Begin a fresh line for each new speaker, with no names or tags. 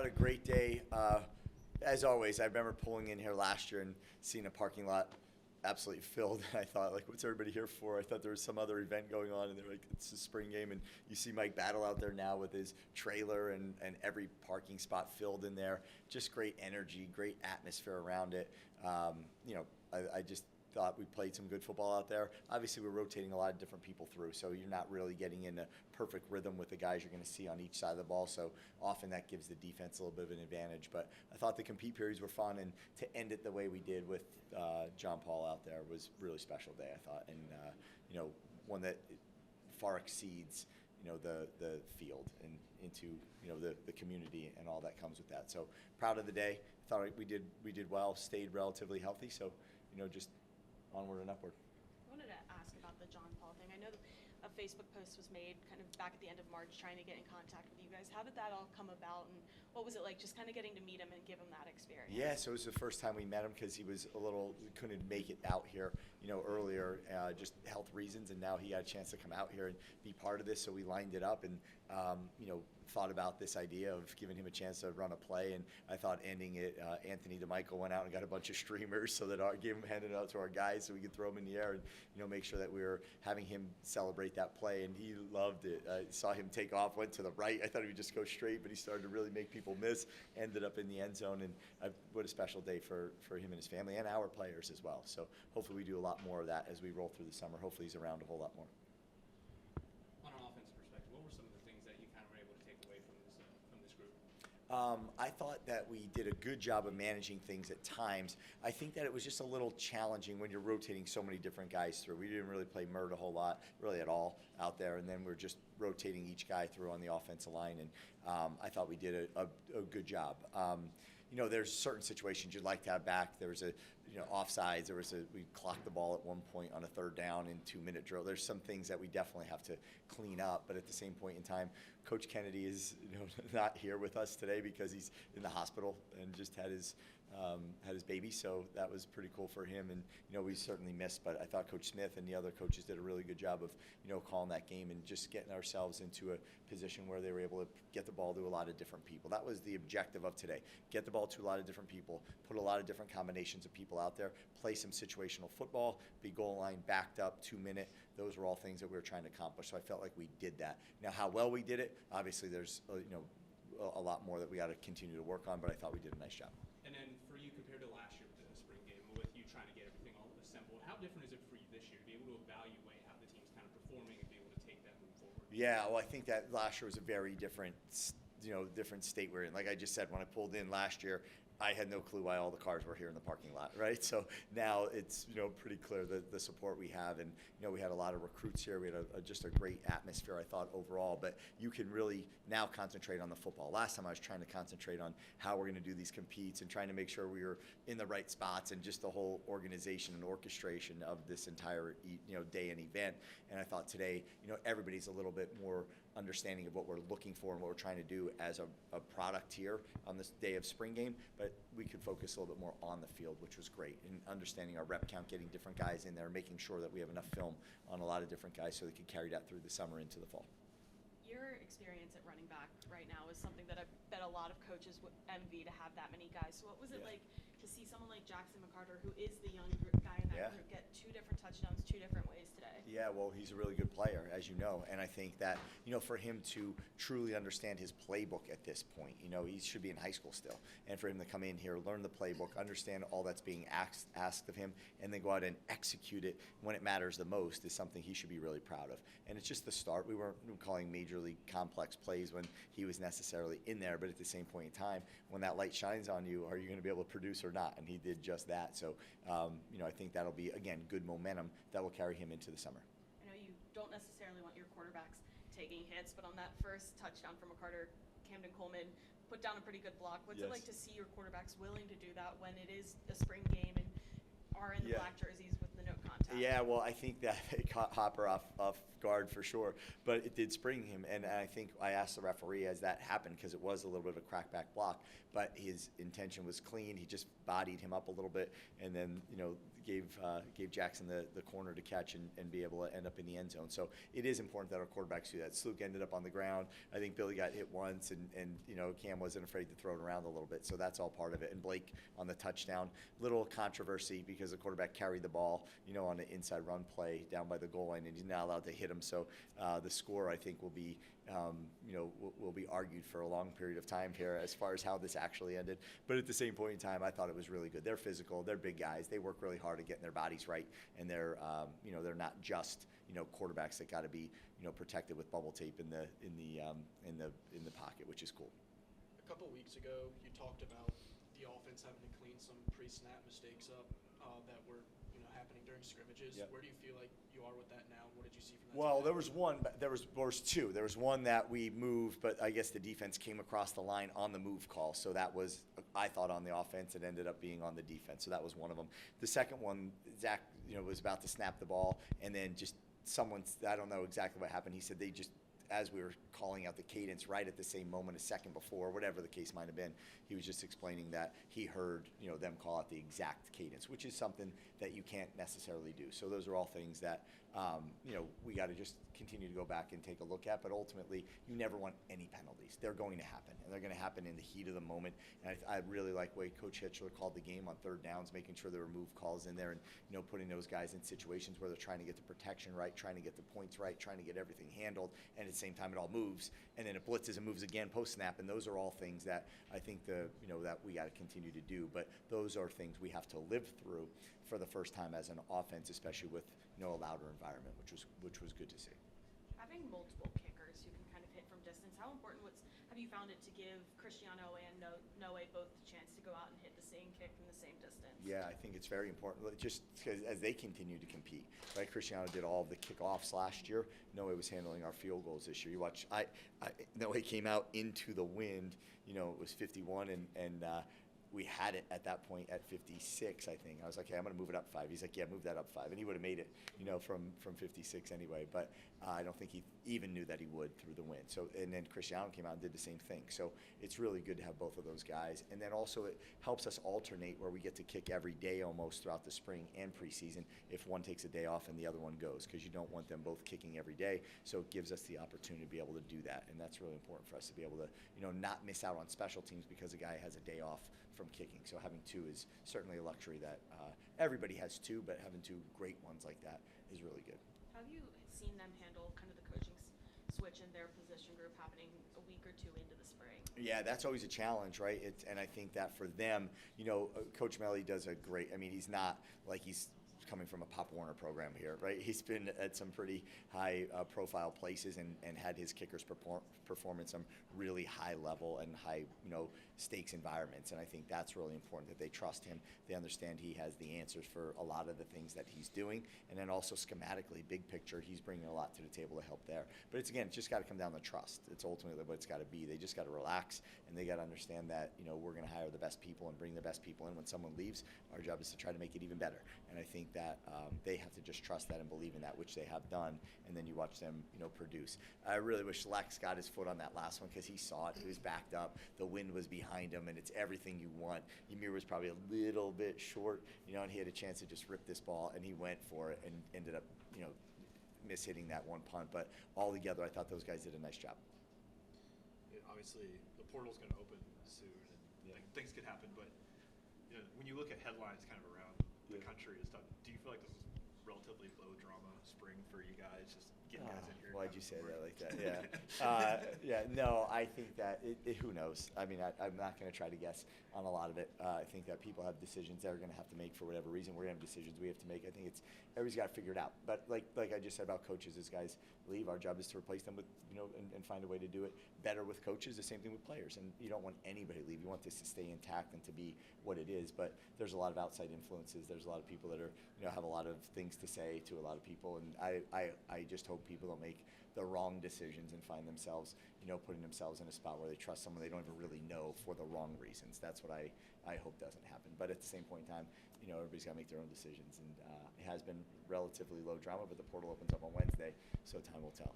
thought a great day. As always, I remember pulling in here last year and seeing a parking lot absolutely filled. And I thought, like, what's everybody here for? I thought there was some other event going on, and they're like, it's a spring game. And you see Mike Battle out there now with his trailer and every parking spot filled in there. Just great energy, great atmosphere around it. I just thought we played some good football out there. Obviously, we're rotating a lot of different people through, so you're not really getting in a perfect rhythm with the guys you're going to see on each side of the ball. So often that gives the defense a little bit of an advantage. But I thought the compete periods were fun, and to end it the way we did with John Paul out there was a really special day, I thought, and one that far exceeds the field and into the community and all that comes with that. So proud of the day. Thought we did well, stayed relatively healthy. So just onward and upward.
I wanted to ask about the John Paul thing. I know a Facebook post was made kind of back at the end of March trying to get in contact with you guys. How did that all come about, and what was it like just kind of getting to meet him and give him that experience?
Yeah, so it was the first time we met him because he was couldn't make it out here, earlier, just health reasons, and now he got a chance to come out here and be part of this, so we lined it up and, thought about this idea of giving him a chance to run a play, and I thought ending it, Anthony DeMichael went out and got a bunch of streamers so that handed it out to our guys so we could throw them in the air and, make sure that we were having him celebrate that play, and he loved it. I saw him take off, went to the right. I thought he would just go straight, but he started to really make people miss, ended up in the end zone, and what a special day for him and his family and our players as well. So hopefully we do a lot more of that as we roll through the summer. Hopefully he's around a whole lot more.
On an offensive perspective, what were some of the things that you kind of were able to take away from this group?
I thought that we did a good job of managing things at times. I think that it was just a little challenging when you're rotating so many different guys through. We didn't really play Mert a whole lot, really at all, out there, and then we're just rotating each guy through on the offensive line, and I thought we did a good job. There's certain situations you'd like to have back. There was offsides. We clocked the ball at one point on a third down in 2-minute drill. There's some things that we definitely have to clean up, but at the same point in time, Coach Kennedy is not here with us today because he's in the hospital and just had his baby, so that was pretty cool for him, and we certainly missed, but I thought Coach Smith and the other coaches did a really good job of calling that game and just getting ourselves into a position where they were able to get the ball to a lot of different people. That was the objective of today: get the ball to a lot of different people, put a lot of different combinations of people out there, play some situational football, be goal line backed up, 2-minute. Those were all things that we were trying to accomplish, so I felt like we did that. Now, how well we did it, obviously there's a lot more that we got to continue to work on, but I thought we did a nice job.
And then for you, compared to last year with the spring game, with you trying to get everything all assembled, how different is it for you this year to be able to evaluate how the team's kind of performing and be able to take that move forward?
Yeah, well, I think that last year was a very different state we're in. Like I just said, when I pulled in last year, I had no clue why all the cars were here in the parking lot, right? So now it's pretty clear the support we have, and we had a lot of recruits here. We had just a great atmosphere, I thought, overall. But you can really now concentrate on the football. Last time I was trying to concentrate on how we're going to do these competes and trying to make sure we were in the right spots and just the whole organization and orchestration of this entire day and event. And I thought today, everybody's a little bit more understanding of what we're looking for and what we're trying to do as a product here on this day of spring game, but we could focus a little bit more on the field, which was great, and understanding our rep count, getting different guys in there, making sure that we have enough film on a lot of different guys so they can carry that through the summer into the fall.
Your experience at running back right now is something that I bet a lot of coaches would envy, to have that many guys. So what was it like to see someone like Jackson McCarter, who is the young guy in that group, get 2 different touchdowns 2 different ways today?
Yeah, well, he's a really good player, as you know, and I think that, for him to truly understand his playbook at this point, he should be in high school still, and for him to come in here, learn the playbook, understand all that's being asked of him, and then go out and execute it when it matters the most is something he should be really proud of. And it's just the start. We weren't calling major league complex plays when he was necessarily in there, but at the same point in time, when that light shines on you, are you going to be able to produce or not? And he did just that. So, I think that'll be, again, good momentum that will carry him into the summer.
I know you don't necessarily want your quarterbacks taking hits, but on that first touchdown from McCarter, Camden Coleman put down a pretty good block. What's it like to see your quarterbacks willing to do that when it is a spring game and are in the black jerseys with the the no contact.
Yeah, well, I think that it caught Hopper off guard for sure, but it did spring him. And I think I asked the referee as that happened, because it was a little bit of a crackback block, but his intention was clean. He just bodied him up a little bit, and then gave Jackson the corner to catch and be able to end up in the end zone. So it is important that our quarterbacks do that. Sluke ended up on the ground. I think Billy got hit once, and Cam wasn't afraid to throw it around a little bit. So that's all part of it. And Blake on the touchdown, little controversy because the quarterback carried the ball, on an inside run play down by the goal line, and he's not allowed to hit him. So the score, I think, will be will be argued for a long period of time here as far as how this actually ended. But at the same point in time, I thought it was really good. They're physical. They're big guys. They work really hard at getting their bodies right, and they're not just quarterbacks that got to be protected with bubble tape in the pocket, which is cool.
A couple weeks ago, you talked about the offense having to clean some pre-snap mistakes up that were happening during scrimmages.
Yep.
Where do you feel like you are with that now? What did you see from that?
Well,
team?
there was one. There was two. There was one that we moved, but I guess the defense came across the line on the move call. So that was, I thought, on the offense. It ended up being on the defense. So that was one of them. The second one, Zach, was about to snap the ball, and then just I don't know exactly what happened. He said they just, as we were calling out the cadence right at the same moment, a second before, whatever the case might have been, he was just explaining that he heard, them call out the exact cadence, which is something that you can't necessarily do. So those are all things that, we got to just continue to go back and take a look at. But ultimately, you never want any penalties. They're going to happen, and they're going to happen in the heat of the moment. And I really like the way Coach Hitchler called the game on third downs, making sure there were move calls in there, and putting those guys in situations where they're trying to get the protection right, trying to get the points right, trying to get everything handled, and at the same time it all moves, and then it blitzes and moves again post snap. And those are all things that I think that we got to continue to do. But those are things we have to live through for the first time as an offense, especially with a louder environment, which was good to see.
Having multiple kickers who can kind of hit from distance, how important have you found it to give Cristiano and Noe both the chance to go out and hit the same kick from the same distance? Yeah,
I think it's very important, just because as they continue to compete, right? Cristiano did all of the kickoffs last year. Noe was handling our field goals this year. You watch, Noe came out into the wind. It was 51, and we had it at that point at 56, I think. I was like, hey, I'm going to move it up 5. He's like, yeah, move that up 5. And he would have made it, from 56 anyway. But I don't think he even knew that he would through the wind. So, and then Cristiano came out and did the same thing. So it's really good to have both of those guys. And then also it helps us alternate where we get to kick every day almost throughout the spring and preseason if one takes a day off and the other one goes, because you don't want them both kicking every day. So it gives us the opportunity to be able to do that. And that's really important for us to be able to, not miss out on special teams because a guy has a day off from kicking. So having two is certainly a luxury that everybody has two, but having two great ones like that is really good.
Have you seen them handle kind of the coaching switch in their position group happening a week or two into the spring?
Yeah, that's always a challenge, right? And I think that for them, Coach Melly does a great, he's not like he's coming from a Pop Warner program here, right? He's been at some pretty high profile places and had his kickers perform in some really high level and high, stakes environments. And I think that's really important, that they trust him. They understand he has the answers for a lot of the things that he's doing. And then also schematically, big picture, he's bringing a lot to the table to help there. But it's just got to come down to trust. It's ultimately what it's got to be. They just got to relax, and they got to understand that, we're going to hire the best people and bring the best people in. When someone leaves, our job is to try to make it even better. And I think that they have to just trust that and believe in that, which they have done. And then you watch them, produce. I really wish Lex got his foot on that last one, because he saw it. He was backed up. The wind was behind him, and it's everything you want. Ymir was probably a little bit short, and he had a chance to just rip this ball, and he went for it and ended up, mishitting that one punt. But all together, I thought those guys did a nice job.
Obviously, the portal's going to open soon, and things could happen. But when you look at headlines kind of around the country and stuff, do you feel like this was relatively low drama spring for you guys? Just getting guys in here.
Why'd you say that like that? Yeah. No, I think that who knows? I'm not going to try to guess on a lot of it. I think that people have decisions they're going to have to make for whatever reason. We're going to have decisions we have to make. I think everybody's got to figure it out. But like I just said about coaches, as guys leave, our job is to replace them with, and find a way to do it better with coaches. The same thing with players. And you don't want anybody to leave. You want this to stay intact and to be what it is. But there's a lot of outside influences. There's a lot of people that are, have a lot of things to say to a lot of people. And I just hope hope people don't make the wrong decisions and find themselves, putting themselves in a spot where they trust someone they don't even really know for the wrong reasons. That's what I hope doesn't happen. But at the same point in time, everybody's got to make their own decisions. And it has been relatively low drama, but the portal opens up on Wednesday, so time will tell.